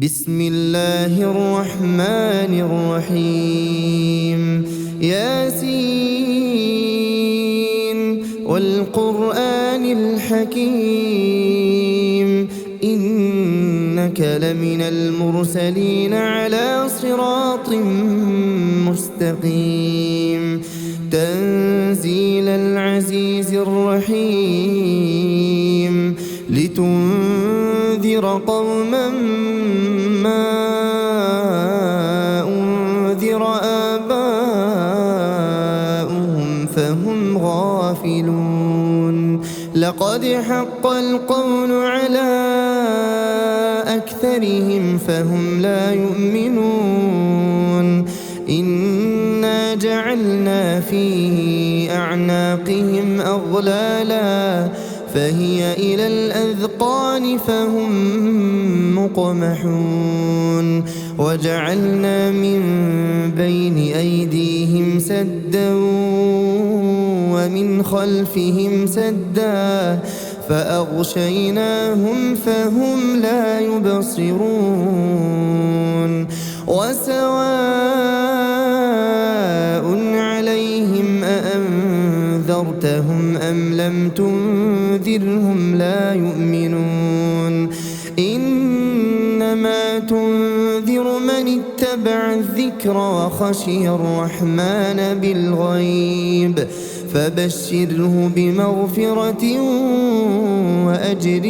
بسم الله الرحمن الرحيم ياسين والقرآن الحكيم إنك لمن المرسلين على صراط مستقيم تنزيل العزيز الرحيم لتنذر قوما ما أنذر آباؤهم فهم غافلون لقد حق القول على أكثرهم فهم لا يؤمنون إنا جعلنا في أعناقهم أغلالا فهي إلى الأذقان فهم مقمحون وجعلنا من بين أيديهم سدا ومن خلفهم سدا فأغشيناهم فهم لا يبصرون وسواء عليهم أأنذرتهم أم لم تنذرهم لا يؤمنون إنما تنذر من اتبع الذكر وخشي الرحمن بالغيب فبشره بمغفرة وأجر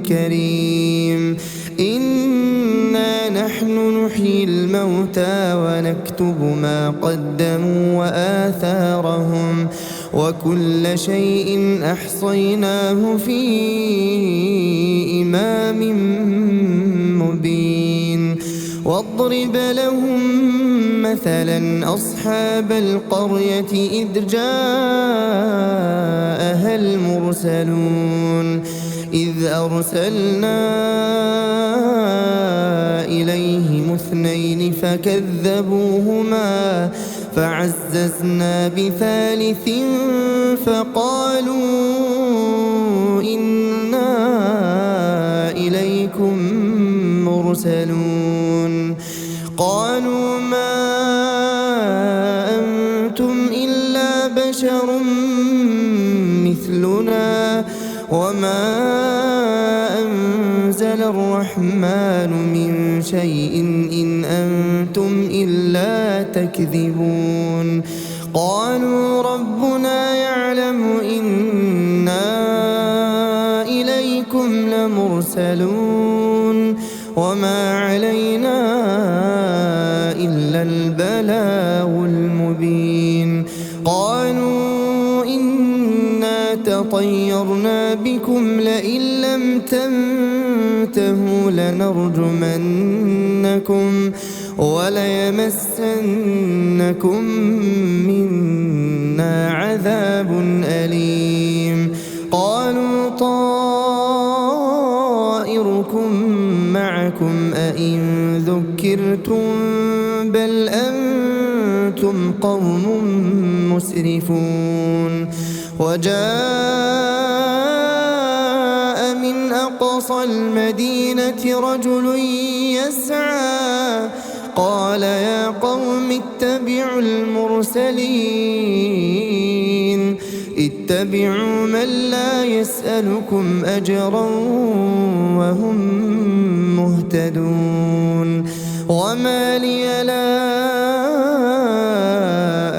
كريم إنا نحن نحيي الموتى ونكتب ما قدموا وآثارهم وكل شيء أحصيناه في إمام مبين واضرب لهم مثلا أصحاب القرية إذ جاءها المرسلون إذ أرسلنا إليهم اثنين فكذبوهما فعززنا بثالث فقالوا إنا إليكم مرسلون قالوا ما أنتم إلا بشر مثلنا وما أنزل الرحمن من شيء إن أنتم إلا تكذبون قالوا ربنا يعلم إنا إليكم لمرسلون وما علينا إلا البلاغ المبين قالوا إنا تطيرنا بكم لئن لم تنتهوا لنرجمنكم وليمسنكم منا عذاب أليم قالوا طائركم معكم أئن ذكرتم بل أنتم قوم مسرفون وجاء من أقصى المدينة رجل يسعى قال يا قوم اتبعوا المرسلين اتبعوا من لا يسألكم أجرا وهم مهتدون وما لي لا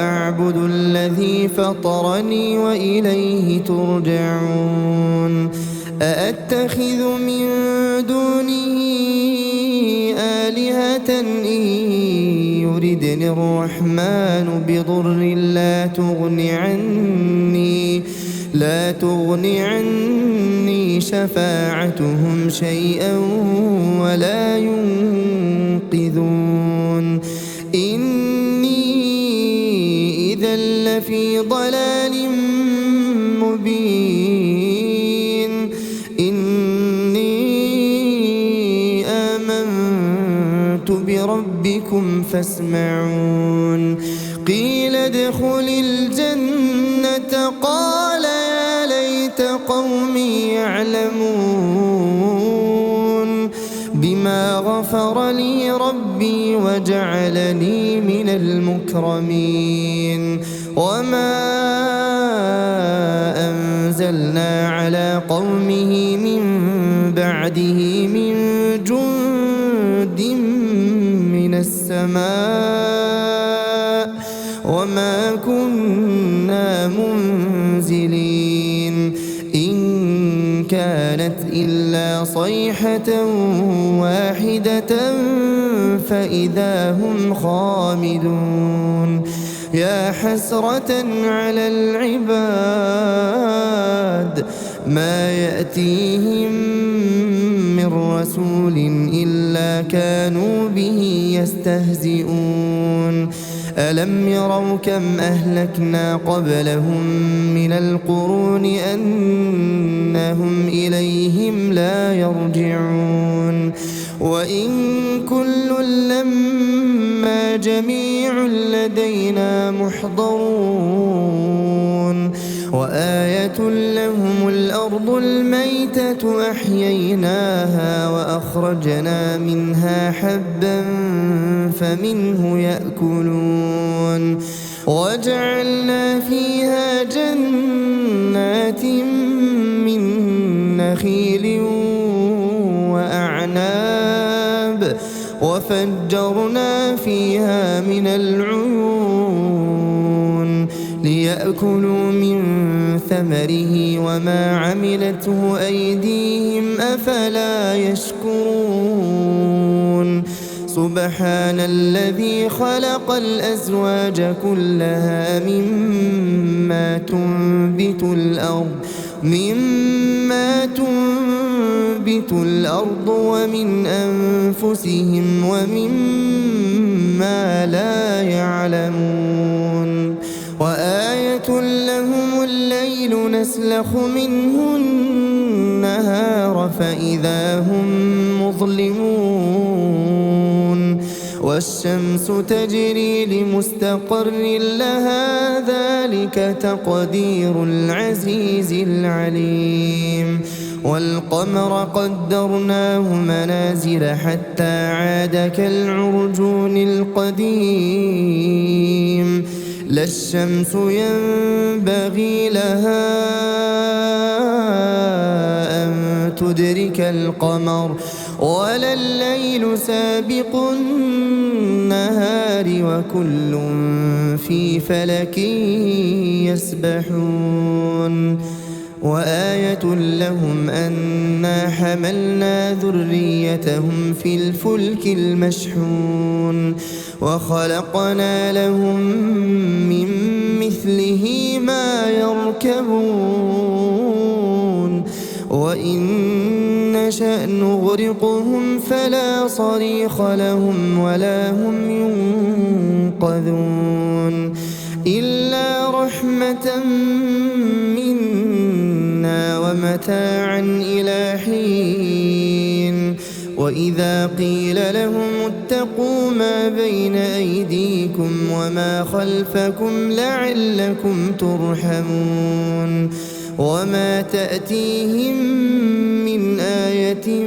أعبد الذي فطرني وإليه ترجعون أأتخذ من دونه آلهة إن يردني الرحمن بضر لا تغن عني شفاعتهم شيئا ولا ينقذون إني إذا لفي ضلال مبين إني آمنت بربكم فاسمعون قيل ادخل الجنة قال يا ليت قومي يعلمون بما فغفر لي ربي وجعلني من المكرمين. وما أنزلنا على قومه من بعده من جند من السماء وما كنا منزلين. إن كانت إلا صيحة واحدة فإذا هم خامدون. يا حسرة على العباد ما يأتيهم من رسول إلا كانوا به يستهزئون. ألم يروا كم أهلكنا قبلهم من القرون أنهم إليهم لا يرجعون. وإن كل لما جميع لدينا محضرون. وآية لهم الأرض الميتة أحييناها وأخرجنا منها حبا فمنه يأكلون. وجعلنا فيها جنات من نخيل وأعناب وفجرنا فيها من العيون ليأكلوا من ثمره وما عملته أيديهم أفلا يشكرون. سبحان الذي خلق الأزواج كلها مما تنبت الأرض ومن أنفسهم ومما لا يعلمون. وآية لهم الليل نسلخ منه النهار فإذا هم مظلمون. والشمس تجري لمستقر لها ذلك تقدير العزيز العليم. والقمر قدرناه منازل حتى عاد كالعرجون القديم. لا الشمس ينبغي لها أن تدرك القمر ولا الليل سابق النهار وكل في فلك يسبحون. وآية لهم أنا حملنا ذريتهم في الفلك المشحون وخلقنا لهم من مثله ما يركبون. وإن نشأ نغرقهم فلا صريخ لهم ولا هم ينقذون. إلا رحمة منا ومتاعا إلى حين. وإذا قيل لهم اتقوا ما بين أيديكم وما خلفكم لعلكم ترحمون. وما تأتيهم من آية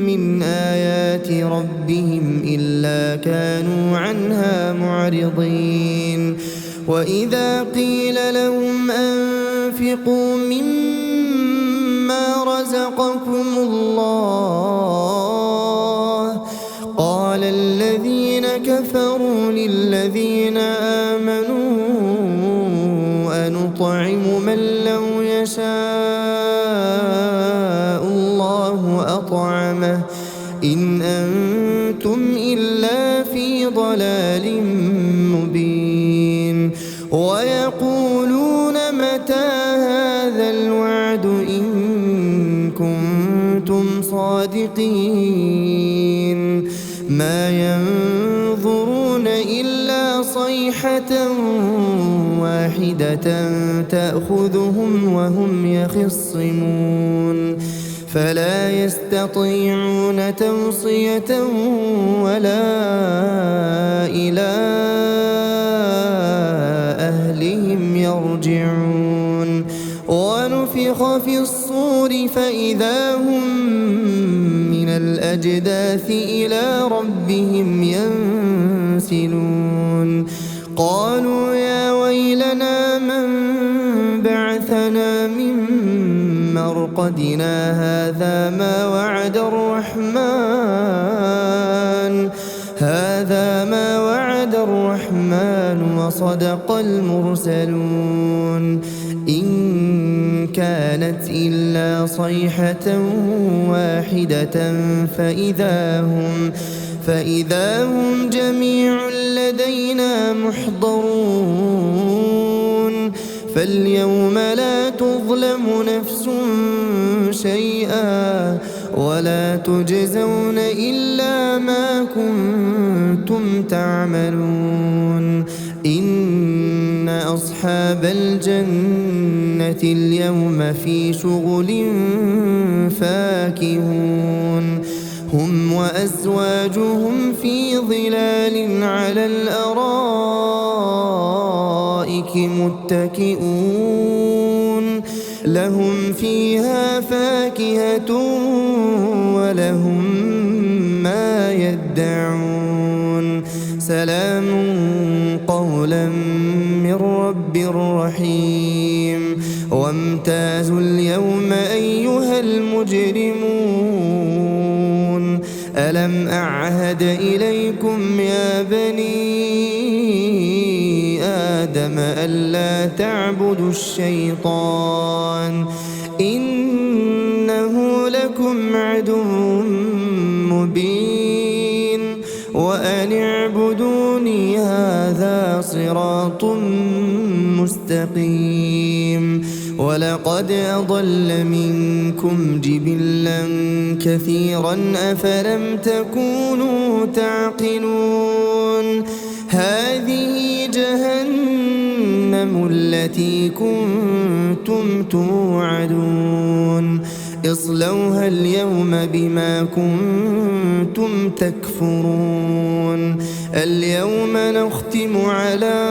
من آيات ربهم إلا كانوا عنها معرضين. وإذا قيل لهم أنفقوا مما رزقكم الله قال الذين كفروا للذين آمنوا أنطعم من لو يشاء الله أطعمه إن أنتم إلا في ضلال مبين. ويقولون متى هذا الوعد إن كنتم صادقين. ما ينظرون إلا صيحة واحدة تأخذهم وهم يخصمون فلا يستطيعون توصية ولا إلى أهلهم يرجعون. ونفخ في الصور فإذا هم من الأجداث إلى ربهم ينسلون قالوا يا ويلنا من بعثنا من مرقدنا هذا ما وعد الرحمن وصدق المرسلون إن كانت إلا صيحة واحدة فإذا هم جميع لدينا محضرون فاليوم لا تظلم نفس شيئا ولا تجزون إلا ما كنتم تعملون إن أصحاب الجنة اليوم في شغل فاكهون هم وأزواجهم في ظلال على الأرائك متكئون لهم فيها فاكهة ولهم ما يدعون سلام قولا من رب رحيم وامتازوا اليوم أيها المجرمون ألم أعهد إليكم يا بني آدم ألا تعبدوا الشيطان إنه لكم عدو مبين وأن اعبدوني هذا صراط مستقيم ولقد أضل منكم جبلا كثيرا أفلم تكونوا تعقلون هذه جهنم التي كنتم توعدون اصلوها اليوم بما كنتم تكفرون اليوم نختم على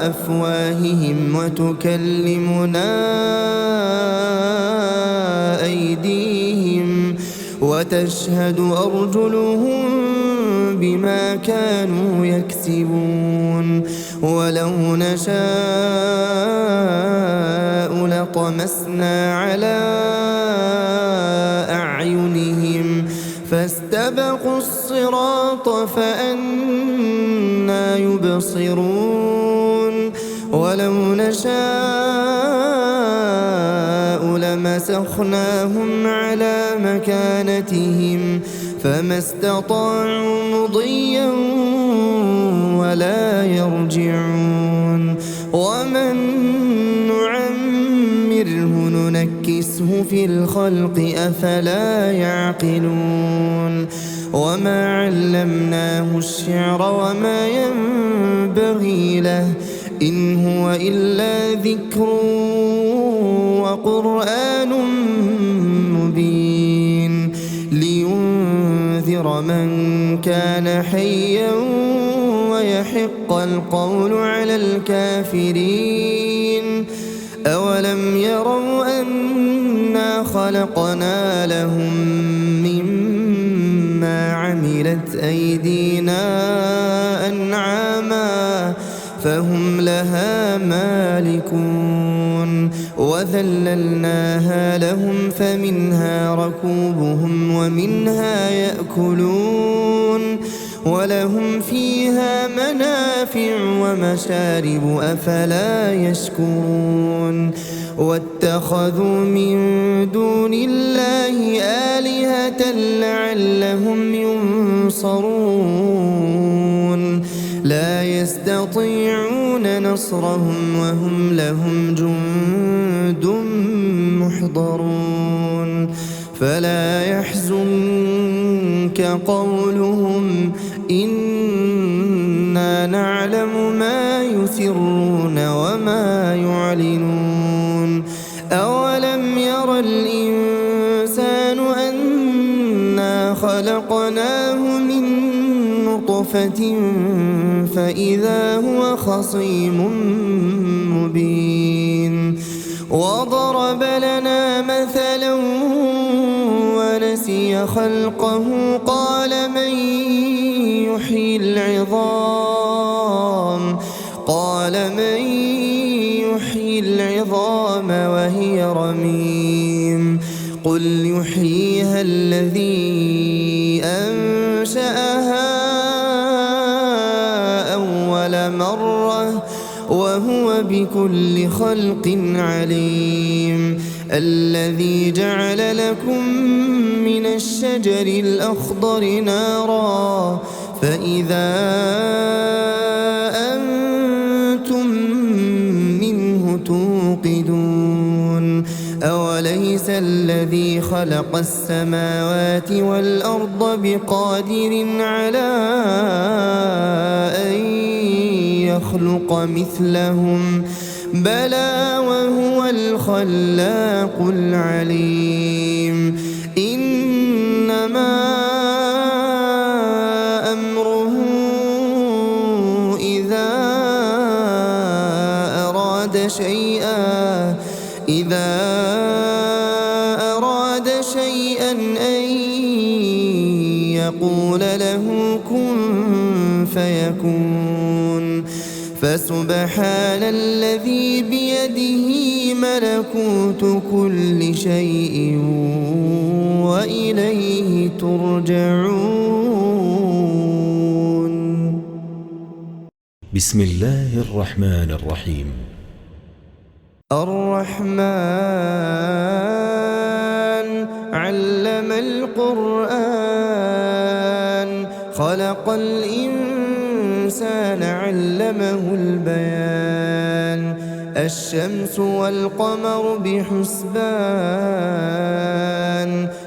أفواههم وتكلمنا أيديهم وتشهد أرجلهم بما كانوا يكسبون ولو نشاء لطمسنا على أعينهم فاستبقوا الصراط فأنى يبصرون ولو نشاء لمسخناهم على مكانتهم فما استطاعوا مضيا ولا يرجعون ومن نعمره ننكسه في الخلق أفلا يعقلون وما علمناه الشعر وما ينبغي له إن هو إلا ذكر وقرآن مبين لينذر من كان حيا ويحق القول على الكافرين أولم يروا أنا خلقنا لهم مما عملت أيدينا أنعاما فهم لها مالكون وذللناها لهم فمنها ركوبهم ومنها يأكلون ولهم فيها منافع ومشارب أفلا يشكرون واتخذوا من دون الله آلهة لعلهم ينصرون لا يستطيعون نصرهم وهم لهم جند محضرون فلا يحزنك قولهم إنا نعلم ما يسرون وما يعلنون أولم ير الإنسان أنا خلقناه من نطفة فإذا هو خصيم مبين وضرب لنا مثلا ونسي خلقه قال من يحيي العظام وهي رميم قل يحييها الذي أنشأها أول مرة وهو بكل خلق عليم الذي جعل لكم من الشجر الأخضر نارا فإذا أنتم منه توقدون أوليس الذي خلق السماوات والأرض بقادر على أن يخلق مثلهم بلى وهو الخلاق العليم إنما أمره إذا أراد شيئا أن يقول له كن فيكون فسبحان الذي بيده ملكوت كل شيء وإليه ترجعون. بسم الله الرحمن الرحيم. الرحمن علم القرآن خلق الإنسان علمه البيان الشمس والقمر بحسبان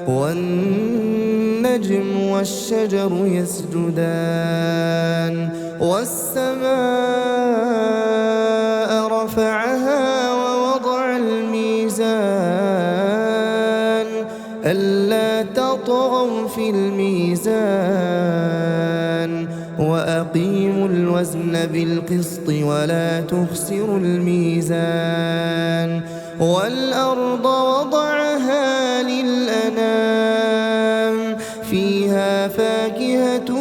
والنجم والشجر يسجدان والسماء رفعها ووضع الميزان ألا تطغوا في الميزان وأقيموا الوزن بالقسط ولا تخسروا الميزان والأرض وضعها للأنام فيها فاكهة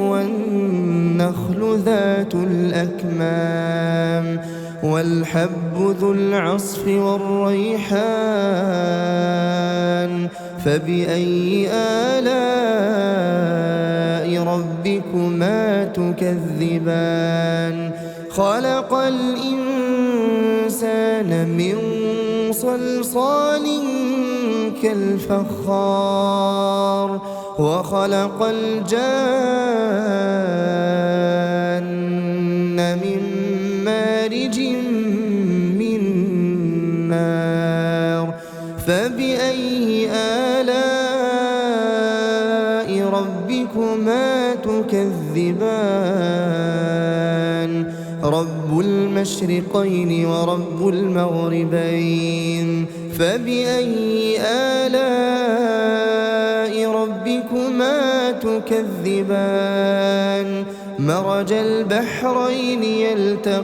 والنخل ذات الأكمام والحب ذو العصف والريحان فبأي آلاء ربكما تكذبان خلق الإنسان من صلصال كالفخار وخلق الجان من مارج من نار فبأي آلاء ربكما تكذبان رب المشرقين ورب المغربين فبأي آلاء ربكما تكذبان مرج البحرين يلتقيان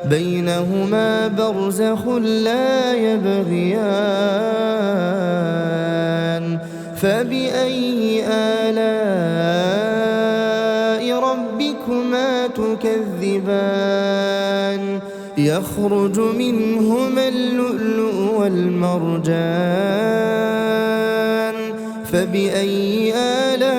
بينهما برزخ لا يبغيان فبأي آلاء ربكما تكذبان يخرج منهما اللؤلؤ والمرجان فبأي آلاء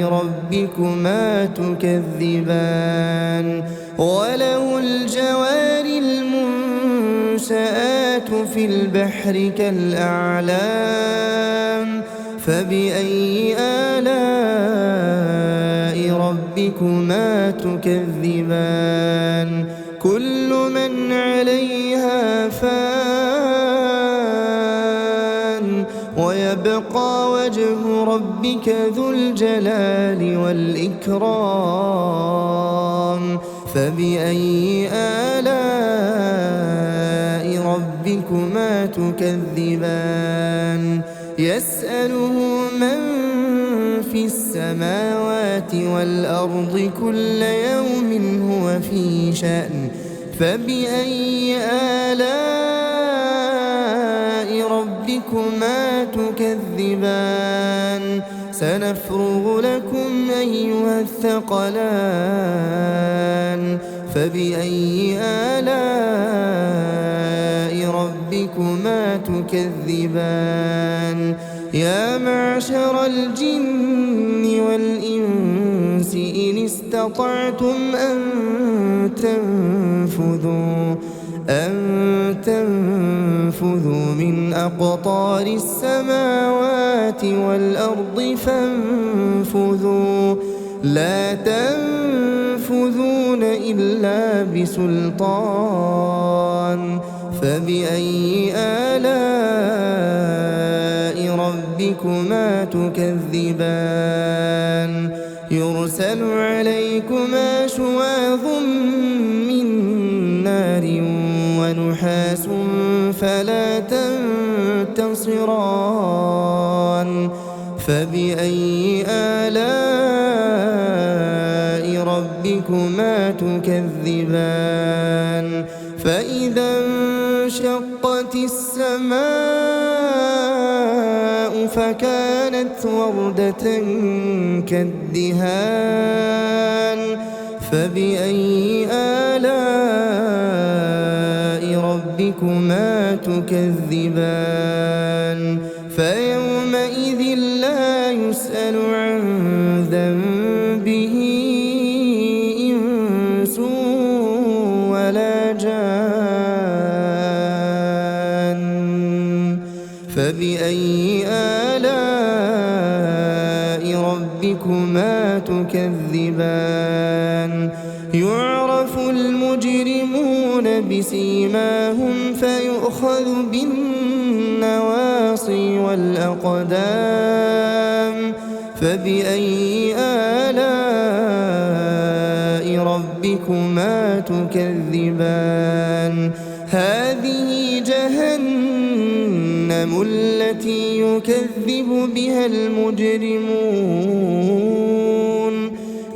ربكما تكذبان وله الجوار المنشآت في البحر كالأعلام فبأي آلاء ربكما تكذبان كل من عليها فان ويبقى وجه ربك ذو الجلال والإكرام فبأي آلاء ربكما تكذبان يسأله من في السماوات والأرض كل يوم هو في شأن فبأي آلاء ربكما تكذبان سنفرغ لكم أيها الثقلان فبأي آلاء ربكما تكذبان يا معشر الجن والإنس إن استطعتم أن تنفذوا من أقطار السماوات والأرض فانفذوا لا تنفذون إلا بسلطان فبأي آلاء ربكما تكذبان يرسل عليكما شواظ من نار ونحاس فلا تنتصران فبأي آلاء ربكما تكذبان فإذا انشقت السماء فكانت وردة كالدهان فبأي آلاء ربكما تكذبان فيومئذ لا يسأل عن ذنبه إنس ولا جان فبأي آلاء ربكما تكذبان يعرف المجرمون بسيماهم فيؤخذ بالنواصي والأقدام فبأي آلاء ربكما تكذبان هذه جهنم التي يكذب بها المجرمون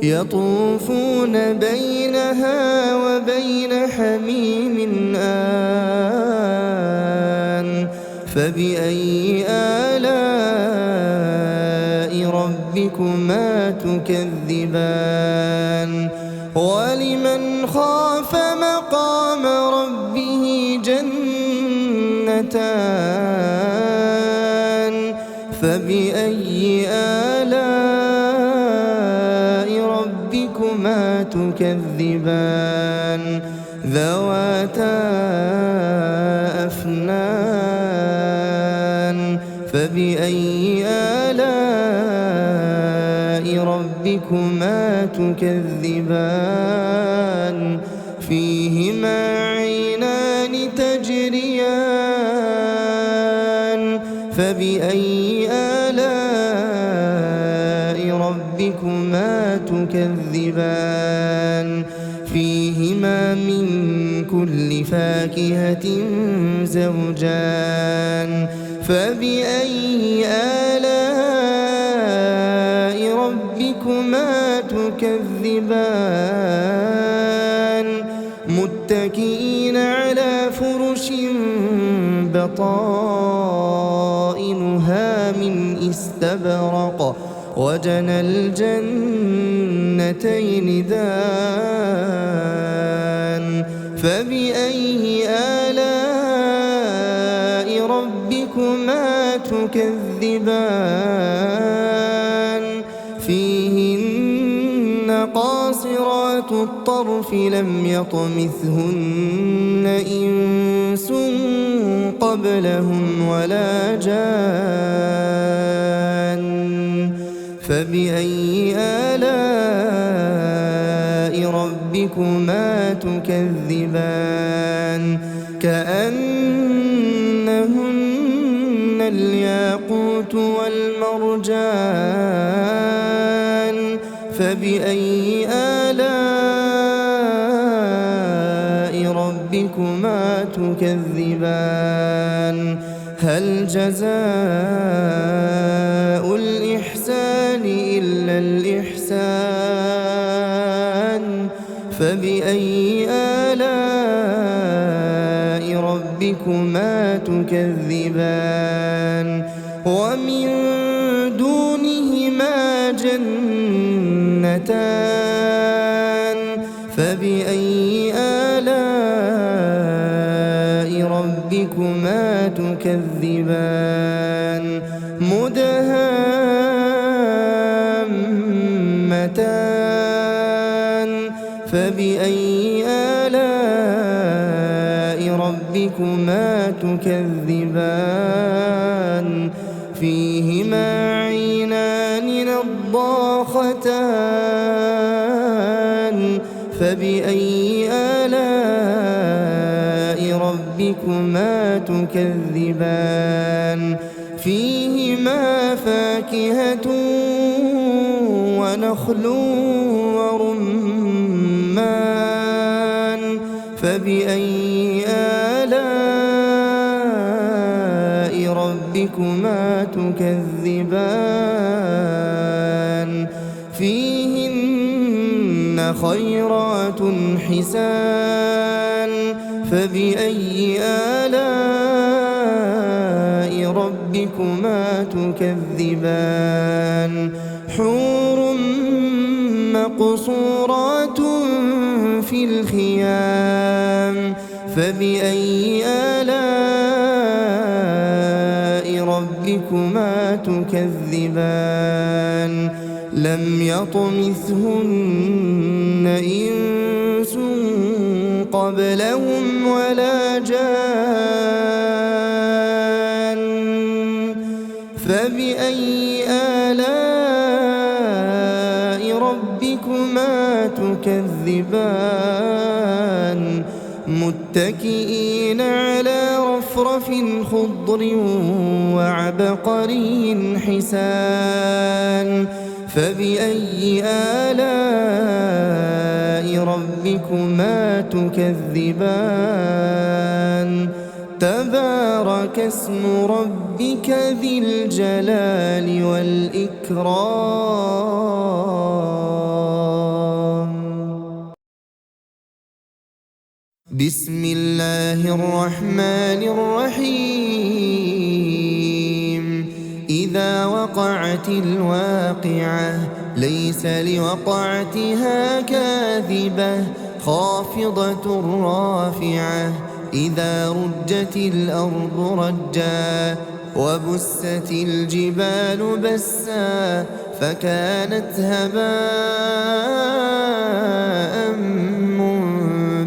يطوفون بينها وبين حميم آن فبأي آلاء ربكما تكذبان ولمن خاف مقام ربه جنتان فبأي آلاء ربكما تكذبان ذواتا أفنان فبأي آلاء ربكما تكذبان فيهما عينان تجريان فبأي آلاء ربكما تكذبان فيهما من كل فاكهة زوجان فبأي آلاء ربكما تكذبان متكئين على فرش بطائنها من استبرق وجنى الجنتين دان فبأي آلاء ربكما تكذبان فيهن قاصرات الطرف لم يطمثهن إنس قبلهم ولا جان فبأي آلاء ربكما تكذبان كأنهن الياقوت والمرجان فبأي آلاء ربكما تكذبان هل جزاء الإحسان إلا الإحسان فبأي آلاء ربكما تكذبان ومن دونهما جنتان فبأي آلاء ربكما تكذبان مدهامتان فبأي آلاء ربكما تكذبان فيهما عينان نضاختان فبأي آلاء ربكما تكذبان فيهما فاكهة ونخل ورمان فبأي آلاء ربكما تكذبان فيهن خيرات حسان فبأي آلاء ربكما تكذبان حور مقصورات في الخيام فبأي آلاء ربكما تكذبان لم يطمثهن إنس قبلهم ولا جان فبأي آلاء ربكما تكذبان متكئين على رفرف خضر وعبقري حسان فبأي آلاء ربكما تكذبان تبارك اسم ربك ذي الجلال والإكرام بسم الله الرحمن الرحيم إذا وقعت الواقعة ليس لوقعتها كاذبة خافضة رافعة إذا رجت الأرض رجا وبست الجبال بسا فكانت هباء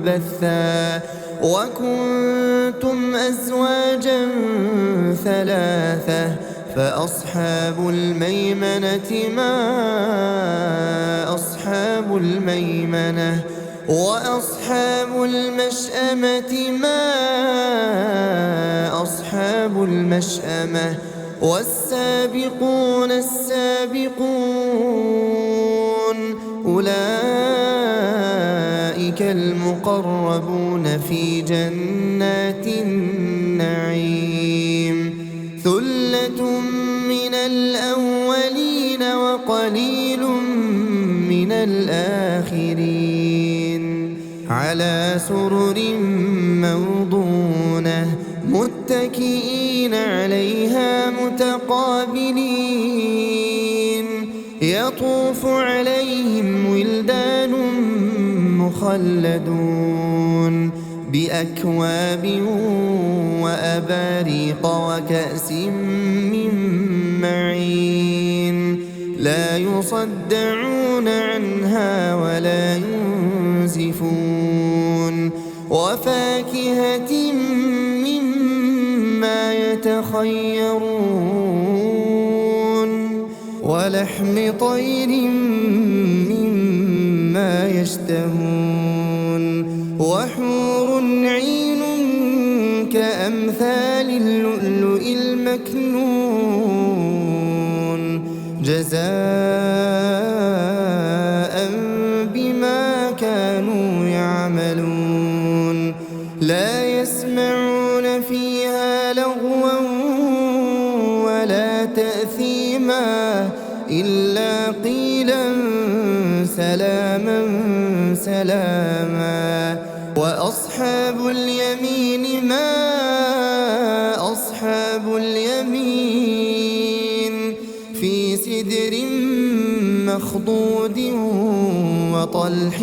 منبثا وكنتم أزواجا ثلاثة فأصحاب الميمنة ما أصحاب الميمنة وأصحاب المشأمة ما أصحاب المشأمة والسابقون السابقون أولئك المقربون في جنات النعيم ثلة من الأولين وقليل من الآخرين على سرر موضونة متكئين عليها متقابلين يطوف عليهم ولدان مخلدون بأكواب وأباريق وكأس من معين لا يصدعون عنها ولا ينزفون وفاكهة مما يتخيرون ولحم طير مما يشتهون وحور عين كأمثال اللؤلؤ المكنون جزاء بما كانوا يعملون لا يسمعون فيها لغوا ولا تأثيما إلا قيلا سلاما سلاما وأصحاب اليمين ما أصحاب اليمين مخضود وطلح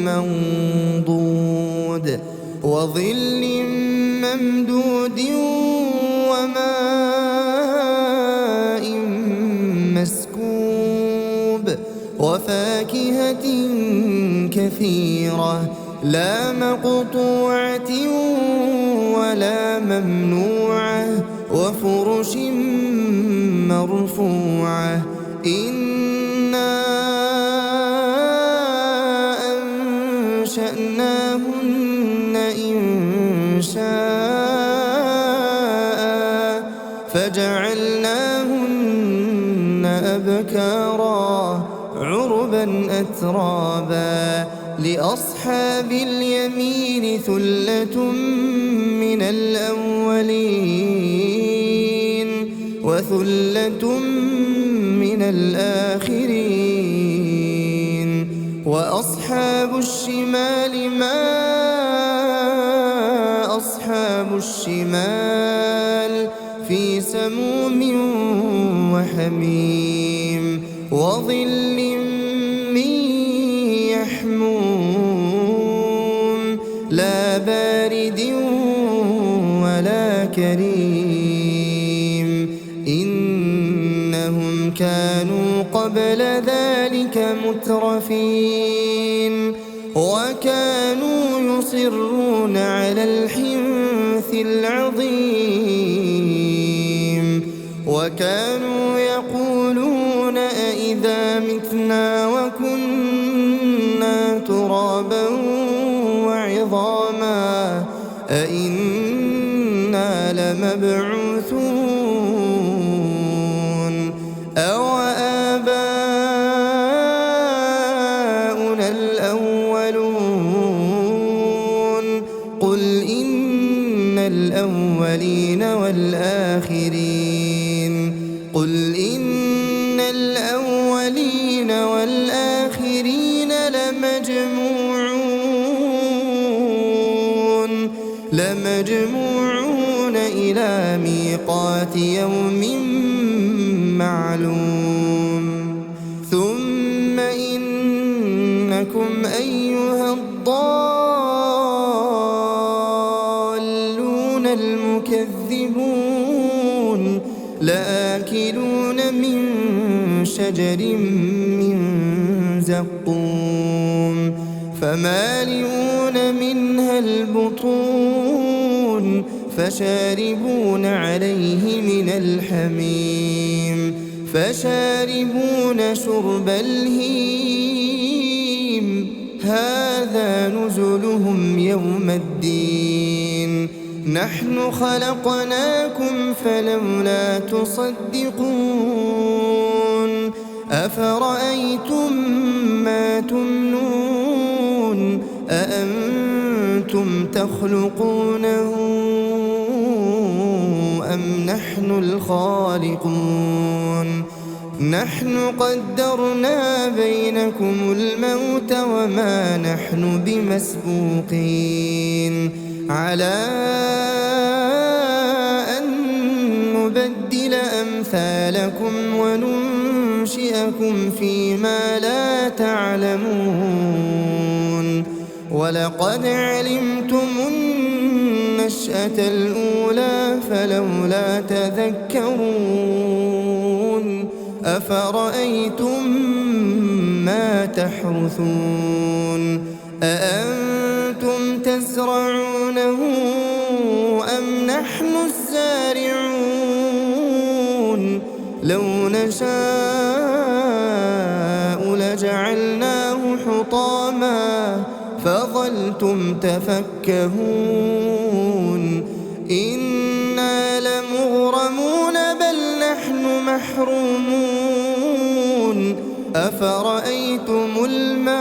منضود وظل ممدود وماء مسكوب وفاكهة كثيرة لا مقطوعة ولا ممنوعة وفرش مرفوعة إنا أنشأناهن إنشاء فجعلناهن أبكارا عربا أترابا لأصحاب اليمين ثلة من الأولين وثلة من الآخرين وأصحاب الشمال ما أصحاب الشمال في سموم وحميم وظل من يحموم لا بارد ولا كريم إنهم كانوا قبل ذلك مترفين وكانوا يصرون على الحنث العظيم وكانوا يقولون أئذا متنا وكنا ترابا وعظاما أئنا لمبعوثون أو آباؤنا الأولون قل إن الأولين والآخرين قل إن الأولين والآخرين لمجموعون إلى ميقات يوم معلوم ثم إنكم أيها الضالون المكذبون لآكلون من شجر من زقوم فمالئون منها البطون فشاربون عليه من الحميم فشاربون شرب الهيم هذا نزلهم يوم الدين نحن خلقناكم فلولا تصدقون أفرأيتم ما تمنون أأنتم تخلقونه أم نحن الخالقون نحن قدرنا بينكم الموت وما نحن بمسبوقين على أن نبدل أمثالكم وننشئكم فيما لا تعلمون ولقد علمتم النشأة الأولى فلولا تذكرون أفرأيتم ما تحرثون أأنتم تزرعونه أم نحن الزارعون لو نشاء لجعلناه حطاما فظلتم تفكهون إنا لمغرمون بل نحن محرومون أفرأيتم الماء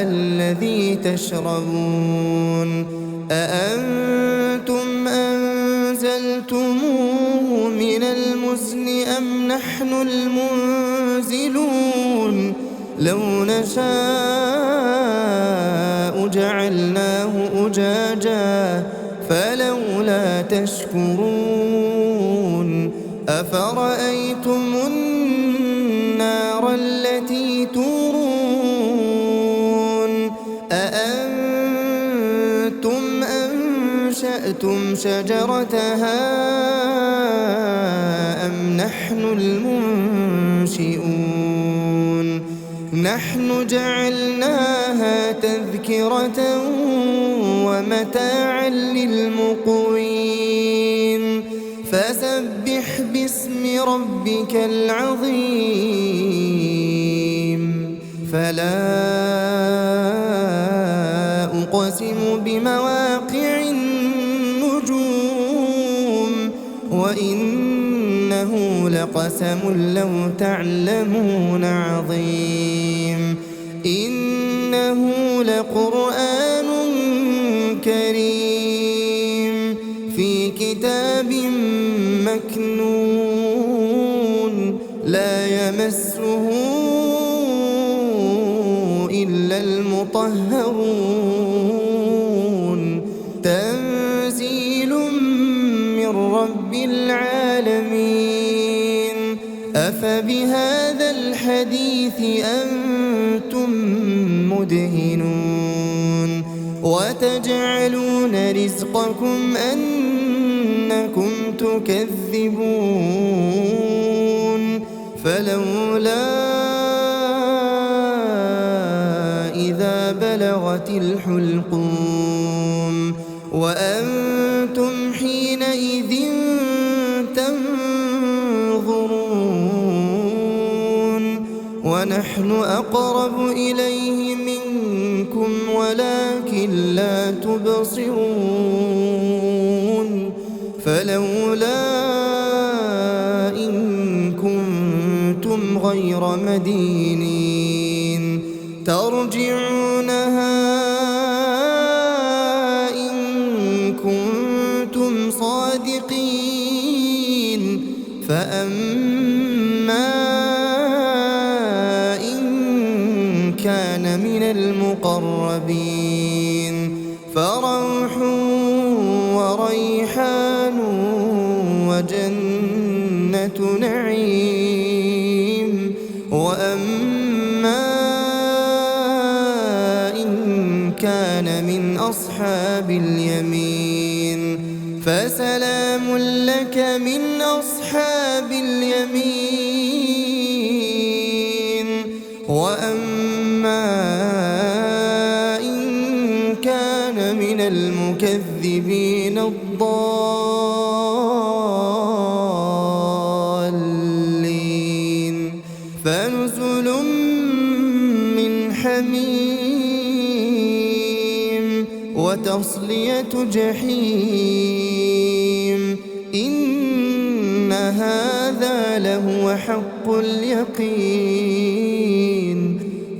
الذي تشربون أأنتم أنزلتموه من المزن أم نحن المنزلون لو نشاء جعلناه أجاجا فلولا تشكرون أفرأيتم أنتم شجرتها أم نحن المنشئون نحن جعلناها تذكرة ومتاعا للمقوين فسبح باسم ربك العظيم فلا أقسم بمواقع النجوم وإنه لقسم لو تعلمون عظيم إنه لقرآن كريم في كتاب مكنون لا يمسه إلا المطهرون تنزيل من رب العالمين أفبهذا الحديث أنتم مدهنون وتجعلون رزقكم أنكم تكذبون فلولا إذا بلغت الحلقوم وأنتم حينئذ تنظرون ونحن أقرب إليه منكم ولكن لا تبصرون فلولا إن كنتم غير مدينين ترجعونها إن كنتم صادقين فأما إن كان من المقربين فروح وريحان وجنة نعيم وأما إن كان من أصحاب اليمين فسلام لك من أصحاب اليمين وأما إن كان من المكذبين الضالين فنزل من حميم وتصلية جحيم إن هذا لهو حق اليقين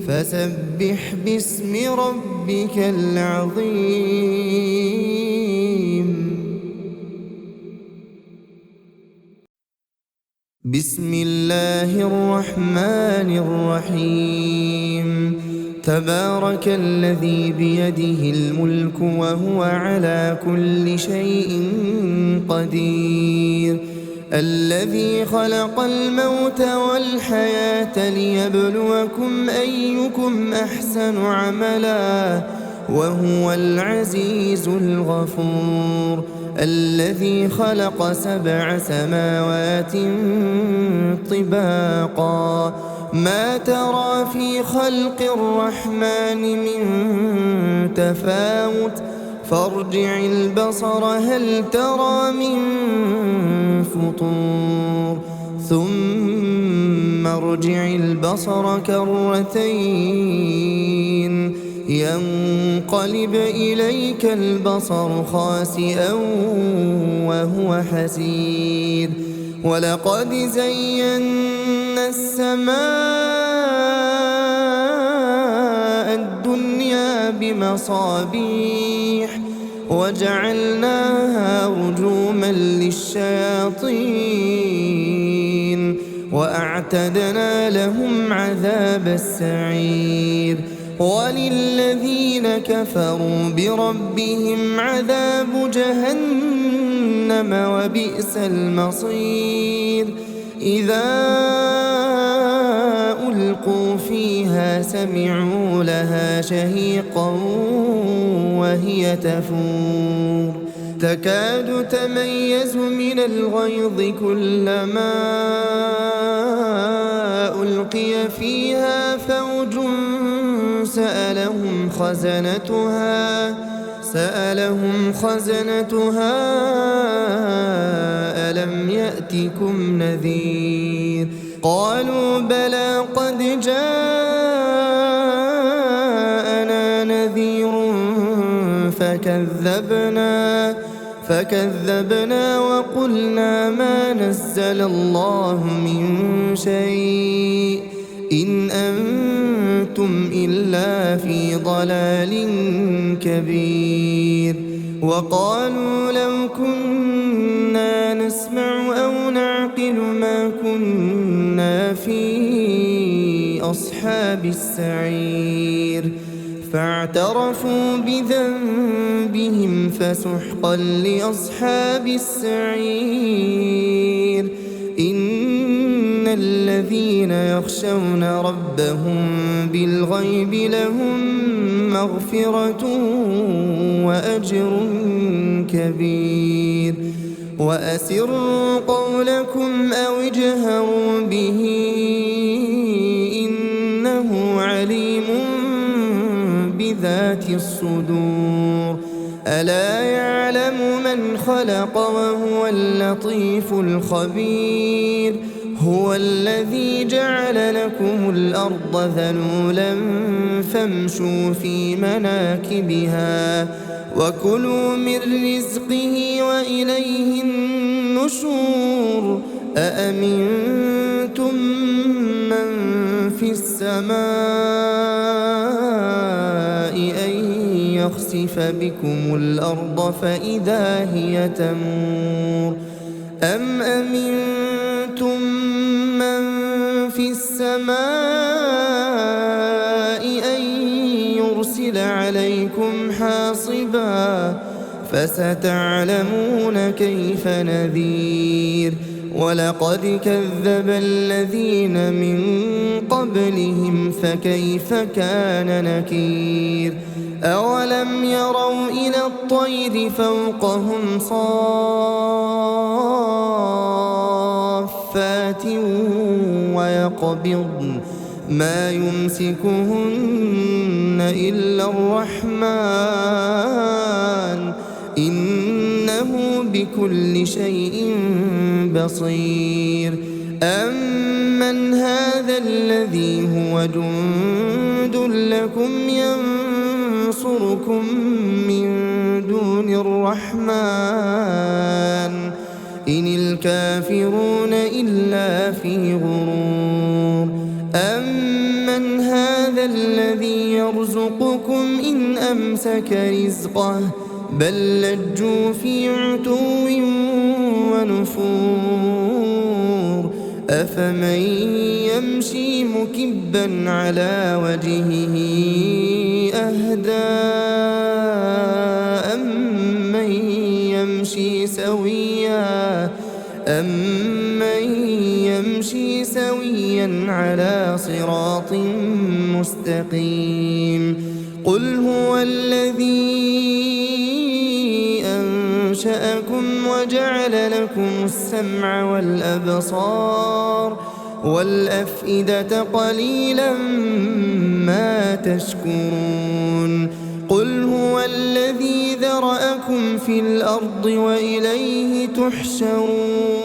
فسبح باسم ربك العظيم بسم الله الرحمن الرحيم تبارك الذي بيده الملك وهو على كل شيء قدير الذي خلق الموت والحياة ليبلوكم أيكم أحسن عملا وهو العزيز الغفور الذي خلق 7 سماوات طباقا ما ترى في خلق الرحمن من تفاوت فارجع البصر هل ترى من فطور ثم ارجع البصر كرتين ينقلب إليك البصر خاسئا وهو حسير ولقد زينا السماء الدنيا بمصابيح وجعلناها رجوما للشياطين وأعتدنا لهم عذاب السعير وللذين كفروا بربهم عذاب جهنم وبئس المصير إذا ألقوا فيها سمعوا لها شهيقا وهي تفور تكاد تميز من الغيظ كلما ألقي فيها فوج سألهم خزنتها ألم يأتكم نذير قالوا بلى قد جاءنا نذير فكذبنا وقلنا ما نزل الله من شيء إن أنتم إلا في ضلال كبير وقالوا لو كنا نسمع أو نعقل ما كنا في أصحاب السعير فاعترفوا بذنبهم فسحقا لأصحاب السعير إن الذين يخشون ربهم بالغيب لهم مغفرة وأجر كبير وأسروا قولكم أو اجهروا به إنه عليم بذات الصدور ألا يعلم من خلق وهو اللطيف الخبير هو الذي جعل لكم الأرض ذلولا فامشوا في مناكبها وكلوا من رزقه وإليه النشور أأمنتم من في السماء أن يخسف بكم الأرض فإذا هي تمور أم أمنتم من في السماء أن يرسل عليكم حاصبا فستعلمون كيف نذير ولقد كذب الذين من قبلهم فكيف كان نكير أولم يروا إلى الطير فوقهم صافات ويقبضن ما يمسكهن إلا الرحمن إنه بكل شيء بصير أمن هذا الذي هو جند لكم ينصركم من دون الرحمن إن الكافرون إلا في غرور أمن هذا الذي يرزقكم إن أمسك رزقه بل لجوا في عتو ونفور أفمن يمشي مكبا على وجهه أهدى أمن يمشي سويا على صراط مستقيم قل هو الذي أنشأكم وجعل لكم السمع والأبصار والأفئدة قليلا ما تشكرون قل هو الذي ذرأكم في الأرض وإليه تحشرون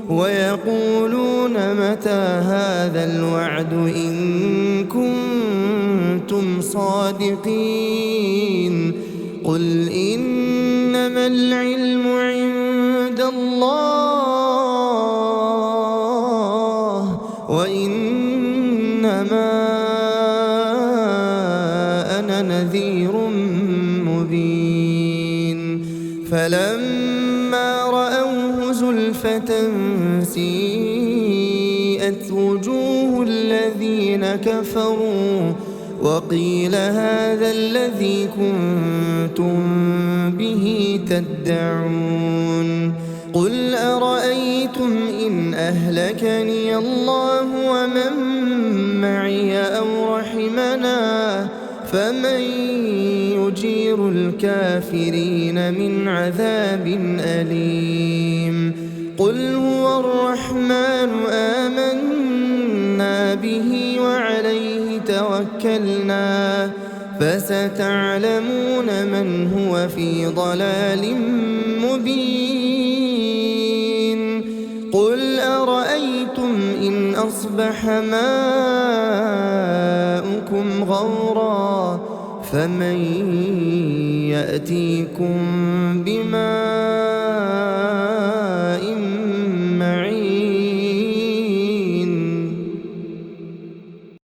ويقولون متى هذا الوعد إن كنتم صادقين قل إنما العلم عند الله وإنما أنا نذير مبين فلما رأوه زلفة سيئت وجوه الذين كفروا وقيل هذا الذي كنتم به تدعون قل أرأيتم إن أهلكني الله ومن معي أو رحمنا فمن يجير الكافرين من عذاب أليم. قل هو الرحمن آمنا به وعليه توكلنا فستعلمون من هو في ضلال مبين. قل أرأيتم إن أصبح ماؤكم غورا فمن يأتيكم بماء